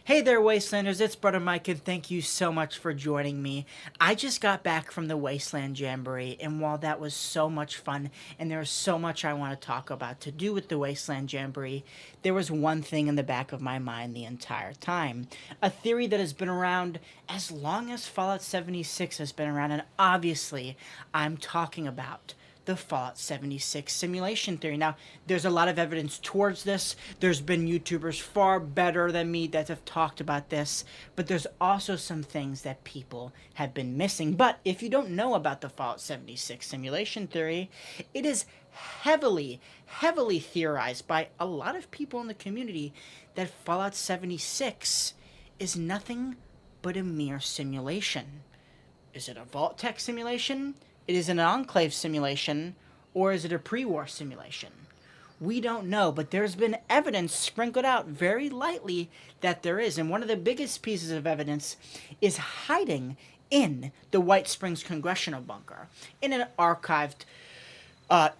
Hey there, Wastelanders, it's Brother Mike, and thank you so much for joining me. I just got back from the Wasteland Jamboree, and while that was so much fun, and there was so much I want to talk about to do with the Wasteland Jamboree, there was one thing in the back of my mind the entire time. A theory that has been around as long as Fallout 76 has been around, and obviously, I'm talking about the Fallout 76 simulation theory. Now, there's a lot of evidence towards this. There's been YouTubers far better than me that have talked about this, but there's also some things that people have been missing. But if you don't know about the Fallout 76 simulation theory, it is heavily theorized by a lot of people in the community that Fallout 76 is nothing but a mere simulation. Is it a Vault Tech simulation? It is an Enclave simulation, or is it a pre-war simulation? We don't know, but there's been evidence sprinkled out very lightly that there is. And one of the biggest pieces of evidence is hiding in the White Springs Congressional Bunker in an archived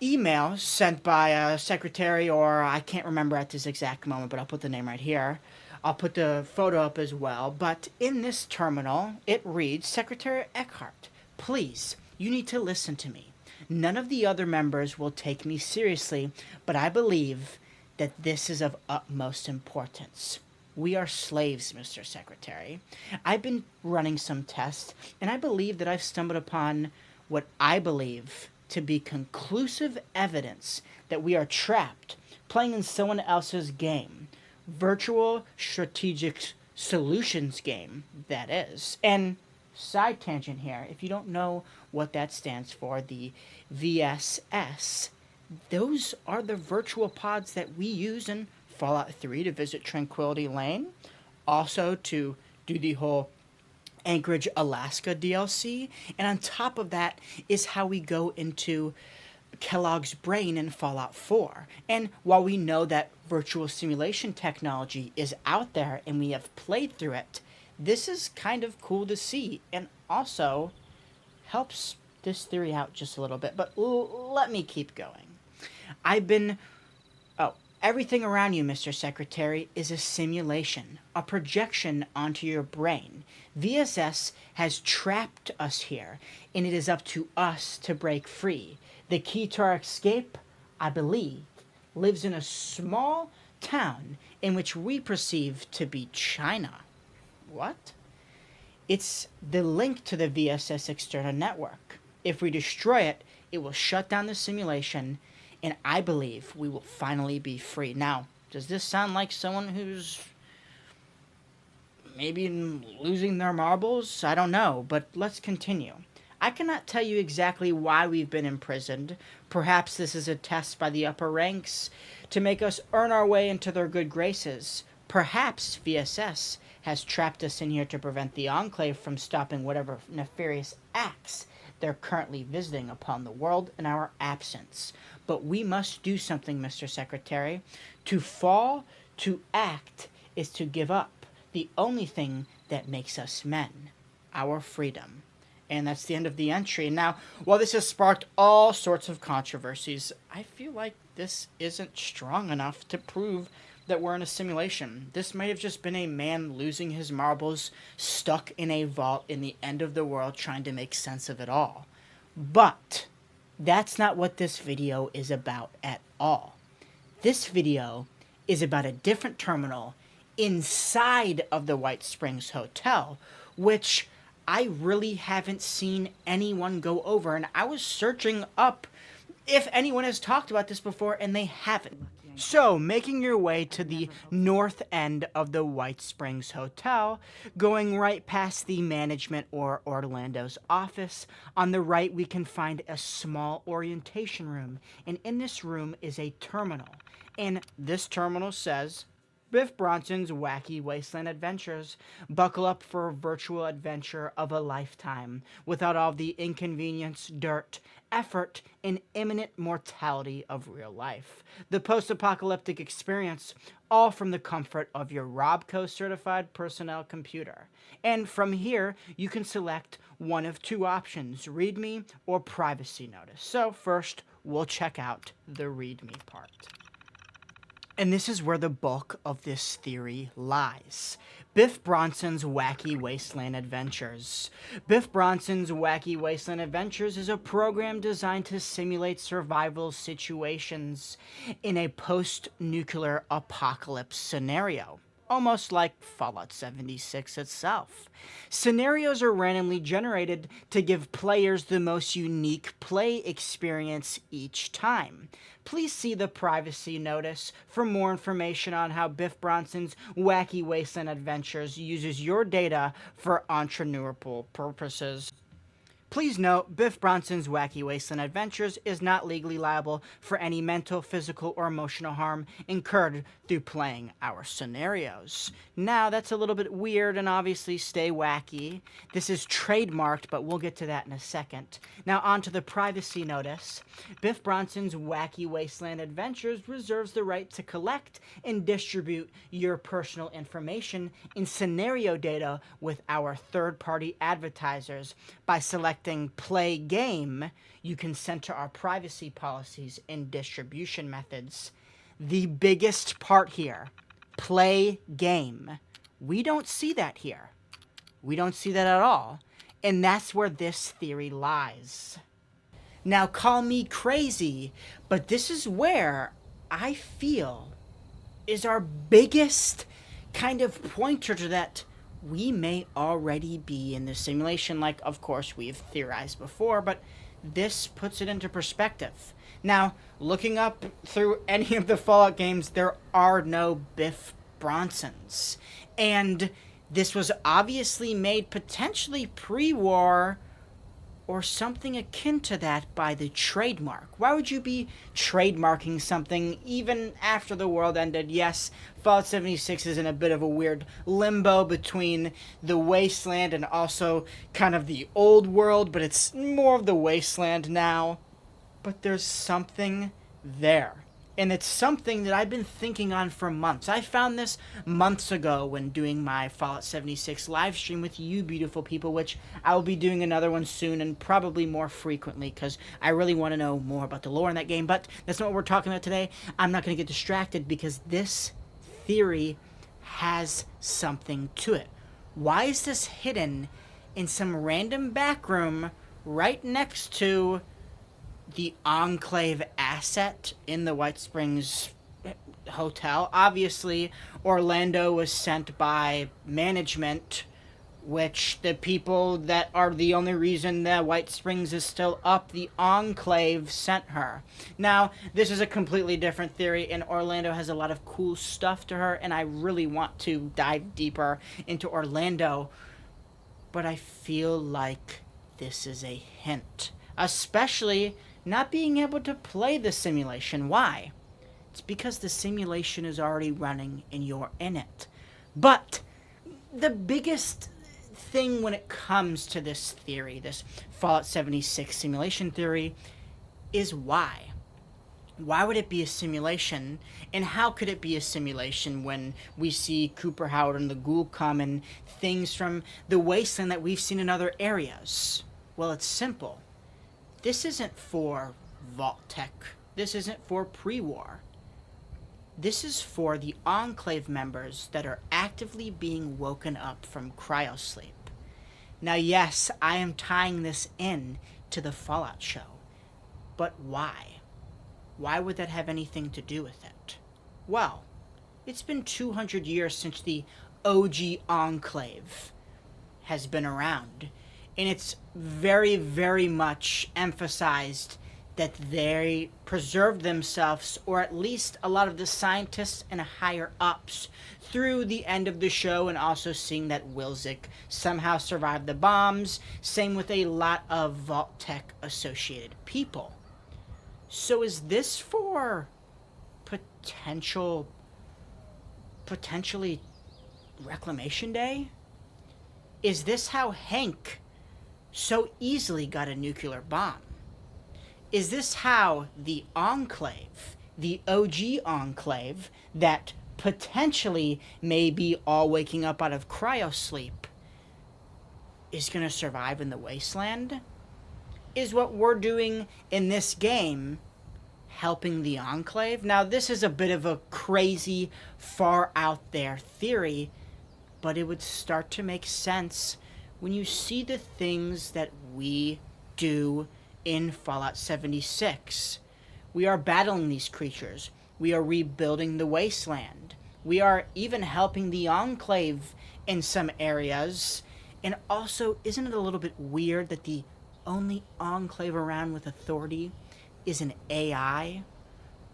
email sent by a secretary, or I can't remember at this exact moment, but I'll put the name right here. I'll put the photo up as well. But in this terminal, it reads, Secretary Eckhart, please, you need to listen to me. None of the other members will take me seriously, but I believe that this is of utmost importance. We are slaves, Mr. Secretary. I've been running some tests, and I believe that I've stumbled upon what I believe to be conclusive evidence that we are trapped playing in someone else's game. Virtual strategic solutions game, that is. And side tangent here, if you don't know what that stands for, the VSS, those are the virtual pods that we use in Fallout 3 to visit Tranquility Lane, also to do the whole Anchorage, Alaska DLC, and on top of that is how we go into Kellogg's brain in Fallout 4. And while we know that virtual simulation technology is out there and we have played through it, this is kind of cool to see and also helps this theory out just a little bit. But let me keep going. I've been... Oh, everything around you, Mr. Secretary, is a simulation, a projection onto your brain. VSS has trapped us here, and it is up to us to break free. The key to our escape, I believe, lives in a small town in which we perceive to be China. What? It's the link to the VSS external network. If we destroy it, it will shut down the simulation, and I believe we will finally be free. Now, does this sound like someone who's maybe losing their marbles? I don't know, but let's continue. I cannot tell you exactly why we've been imprisoned. Perhaps this is a test by the upper ranks to make us earn our way into their good graces. Perhaps VSS has trapped us in here to prevent the Enclave from stopping whatever nefarious acts they're currently visiting upon the world in our absence. But we must do something, Mr. Secretary. To fall, to act, is to give up the only thing that makes us men, our freedom. And that's the end of the entry. Now, while this has sparked all sorts of controversies, I feel like this isn't strong enough to prove that we're in a simulation. This might have just been a man losing his marbles, stuck in a vault in the end of the world trying to make sense of it all. But that's not what this video is about at all. This video is about a different terminal inside of the White Springs Hotel, which I really haven't seen anyone go over, and I was searching up if anyone has talked about this before, and they haven't. So, making your way to the north end of the White Springs Hotel, going right past the management or Orlando's office, on the right we can find a small orientation room, and in this room is a terminal, and this terminal says, Biff Bronson's Wacky Wasteland Adventures. Buckle up for a virtual adventure of a lifetime, without all the inconvenience, dirt, effort, and imminent mortality of real life. The post-apocalyptic experience, all from the comfort of your Robco certified personnel computer. And from here, you can select one of two options, README or privacy notice. So first, we'll check out the README part. And this is where the bulk of this theory lies. Biff Bronson's Wacky Wasteland Adventures. Biff Bronson's Wacky Wasteland Adventures is a program designed to simulate survival situations in a post-nuclear apocalypse scenario, almost like Fallout 76 itself. Scenarios are randomly generated to give players the most unique play experience each time. Please see the privacy notice for more information on how Biff Bronson's Wacky Wasteland Adventures uses your data for entrepreneurial purposes. Please note, Biff Bronson's Wacky Wasteland Adventures is not legally liable for any mental, physical, or emotional harm incurred through playing our scenarios. Now, that's a little bit weird, and obviously stay wacky. This is trademarked, but we'll get to that in a second. Now, on to the privacy notice. Biff Bronson's Wacky Wasteland Adventures reserves the right to collect and distribute your personal information in scenario data with our third-party advertisers. By selecting Play Game, you consent to our privacy policies and distribution methods. The biggest part here, Play Game. We don't see that here. We don't see that at all. And that's where this theory lies. Now, call me crazy, but this is where I feel is our biggest kind of pointer to that we may already be in the simulation, like, of course, we've theorized before, but this puts it into perspective. Now, looking up through any of the Fallout games, there are no Biff Bronsons. And this was obviously made potentially pre-war or something akin to that by the trademark. Why would you be trademarking something even after the world ended? Yes, Fallout 76 is in a bit of a weird limbo between the Wasteland and also kind of the old world, but it's more of the Wasteland now. But there's something there. And it's something that I've been thinking on for months. I found this months ago when doing my Fallout 76 live stream with you beautiful people, which I will be doing another one soon and probably more frequently because I really want to know more about the lore in that game. But that's not what we're talking about today. I'm not going to get distracted because this theory has something to it. Why is this hidden in some random back room right next to the Enclave asset in the White Springs hotel? Obviously, Orlando was sent by management, which the people that are the only reason that White Springs is still up, the Enclave sent her. Now, this is a completely different theory, and Orlando has a lot of cool stuff to her, and I really want to dive deeper into Orlando, but I feel like this is a hint, especially not being able to play the simulation. Why? It's because the simulation is already running and you're in it. But the biggest thing when it comes to this theory, this Fallout 76 simulation theory, is why. Why would it be a simulation? And how could it be a simulation when we see Cooper Howard and the Ghoul come and things from the Wasteland that we've seen in other areas? Well, it's simple. This isn't for Vault Tech. This isn't for pre-war. This is for the Enclave members that are actively being woken up from cryosleep. Now, yes, I am tying this in to the Fallout show. But why? Why would that have anything to do with it? Well, it's been 200 years since the OG Enclave has been around. And it's very, very much emphasized that they preserved themselves, or at least a lot of the scientists and higher-ups, through the end of the show, and also seeing that Wilzik somehow survived the bombs. Same with a lot of Vault Tech associated people. So is this for potentially Reclamation Day? Is this how Hank so easily got a nuclear bomb? Is this how the Enclave, the OG Enclave, that potentially may be all waking up out of cryosleep, is going to survive in the Wasteland? Is what we're doing in this game helping the Enclave? Now, this is a bit of a crazy, far out there theory, but it would start to make sense when you see the things that we do in Fallout 76. We are battling these creatures. We are rebuilding the wasteland. We are even helping the Enclave in some areas. And also, isn't it a little bit weird that the only Enclave around with authority is an AI?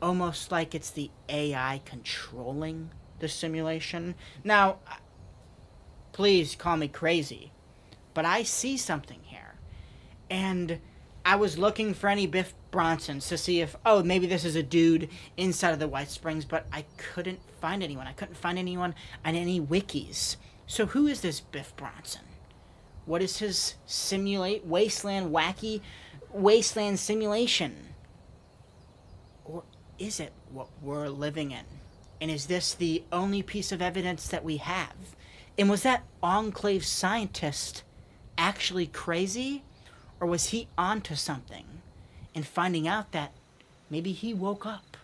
Almost like it's the AI controlling the simulation. Now, please call me crazy, but I see something here. And I was looking for any Biff Bronsons to see if, oh, maybe this is a dude inside of the White Springs, but I couldn't find anyone. I couldn't find anyone on any wikis. So who is this Biff Bronson? What is his wacky wasteland simulation? Or is it what we're living in? And is this the only piece of evidence that we have? And was that Enclave scientist actually crazy? Or was he onto something? And finding out that maybe he woke up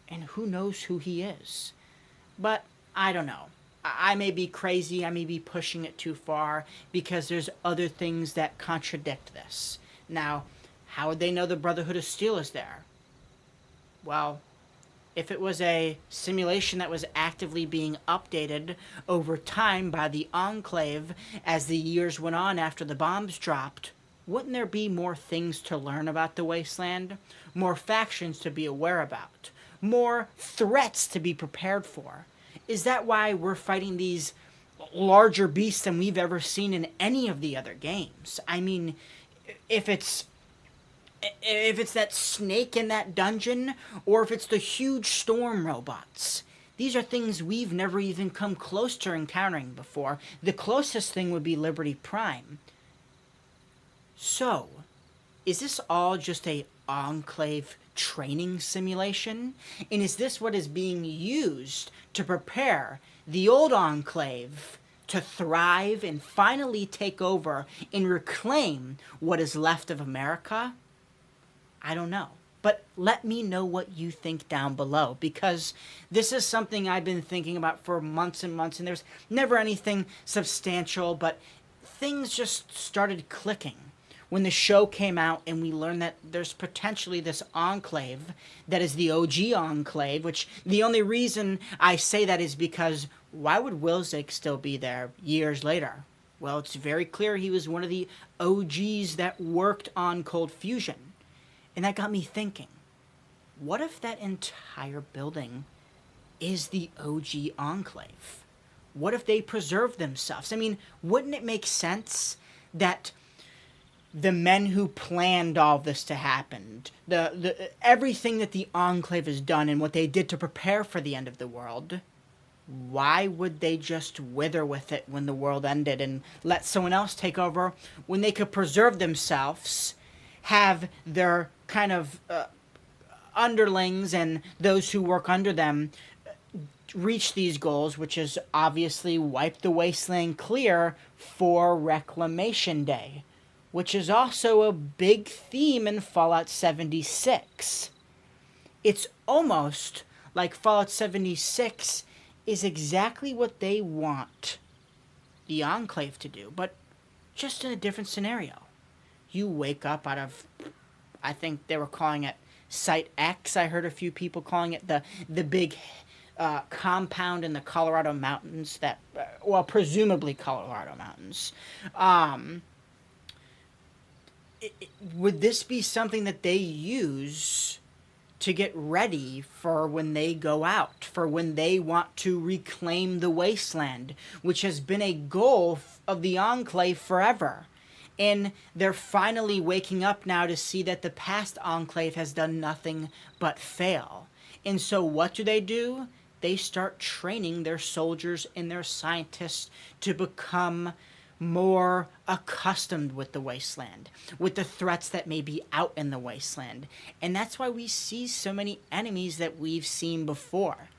and who knows who he is. But I don't know. I may be crazy, I may be pushing it too far, because there's other things that contradict this. Now, how would they know the Brotherhood of Steel is there? Well, if it was a simulation that was actively being updated over time by the Enclave as the years went on after the bombs dropped, wouldn't there be more things to learn about the wasteland? More factions to be aware about? More threats to be prepared for? Is that why we're fighting these larger beasts than we've ever seen in any of the other games? I mean, if it's that snake in that dungeon, or if it's the huge storm robots, these are things we've never even come close to encountering before. The closest thing would be Liberty Prime. So, is this all just a Enclave training simulation? And is this what is being used to prepare the old Enclave to thrive and finally take over and reclaim what is left of America? I don't know. But let me know what you think down below, because this is something I've been thinking about for months and months, and there's never anything substantial, but things just started clicking when the show came out and we learned that there's potentially this Enclave that is the OG Enclave, which the only reason I say that is because why would Wilczek still be there years later? Well, it's very clear he was one of the OGs that worked on Cold Fusion. And that got me thinking, what if that entire building is the OG Enclave? What if they preserve themselves? I mean, wouldn't it make sense that the men who planned all this to happen, the everything that the Enclave has done and what they did to prepare for the end of the world, why would they just wither with it when the world ended and let someone else take over when they could preserve themselves, have their kind of underlings and those who work under them reach these goals, which is obviously wipe the wasteland clear for Reclamation Day, which is also a big theme in Fallout 76. It's almost like Fallout 76 is exactly what they want the Enclave to do, but just in a different scenario. You wake up out of, I think they were calling it Site X. I heard a few people calling it the big compound in the Colorado mountains that, well, presumably Colorado mountains. Would this be something that they use to get ready for when they go out, for when they want to reclaim the wasteland, which has been a goal of the Enclave forever? And they're finally waking up now to see that the past Enclave has done nothing but fail. And so what do? They start training their soldiers and their scientists to become more accustomed with the wasteland, with the threats that may be out in the wasteland. And that's why we see so many enemies that we've seen before.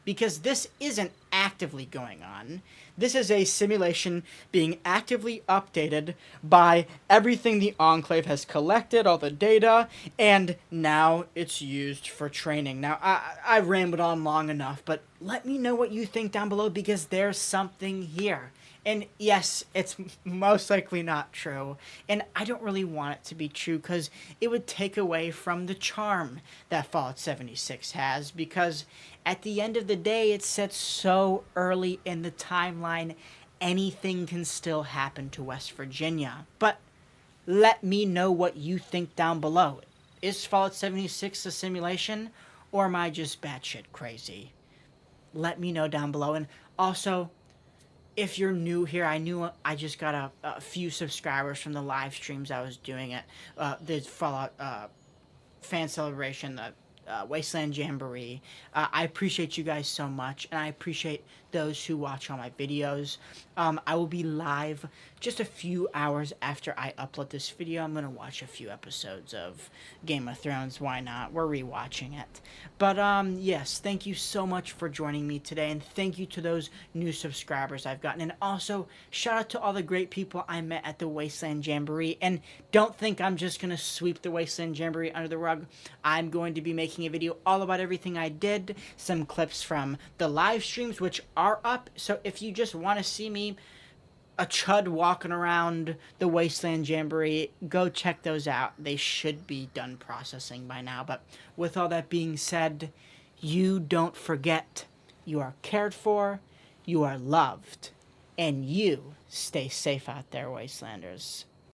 because this isn't actively going on. This is a simulation being actively updated by everything the Enclave has collected, all the data, and now it's used for training. Now, I rambled on long enough, but let me know what you think down below, because there's something here. And yes, it's most likely not true. And I don't really want it to be true, because it would take away from the charm that Fallout 76 has. Because at the end of the day, it's set so early in the timeline, anything can still happen to West Virginia. But let me know what you think down below. Is Fallout 76 a simulation, or am I just batshit crazy? Let me know down below. And also, if you're new here, I just got a few subscribers from the live streams I was doing at the Fallout fan celebration, the Wasteland Jamboree. I appreciate you guys so much, and I appreciate those who watch all my videos. I will be live just a few hours after I upload this video. I'm going to watch a few episodes of Game of Thrones. Why not? We're rewatching it. But yes, thank you so much for joining me today, and thank you to those new subscribers I've gotten. And also, shout out to all the great people I met at the Wasteland Jamboree. And don't think I'm just going to sweep the Wasteland Jamboree under the rug. I'm going to be making a video all about everything I did, some clips from the live streams, which are up. So if you just want to see me, a chud walking around the Wasteland Jamboree, go check those out. They should be done processing by now. But with all that being said, you don't forget, you are cared for, you are loved, and you stay safe out there, Wastelanders.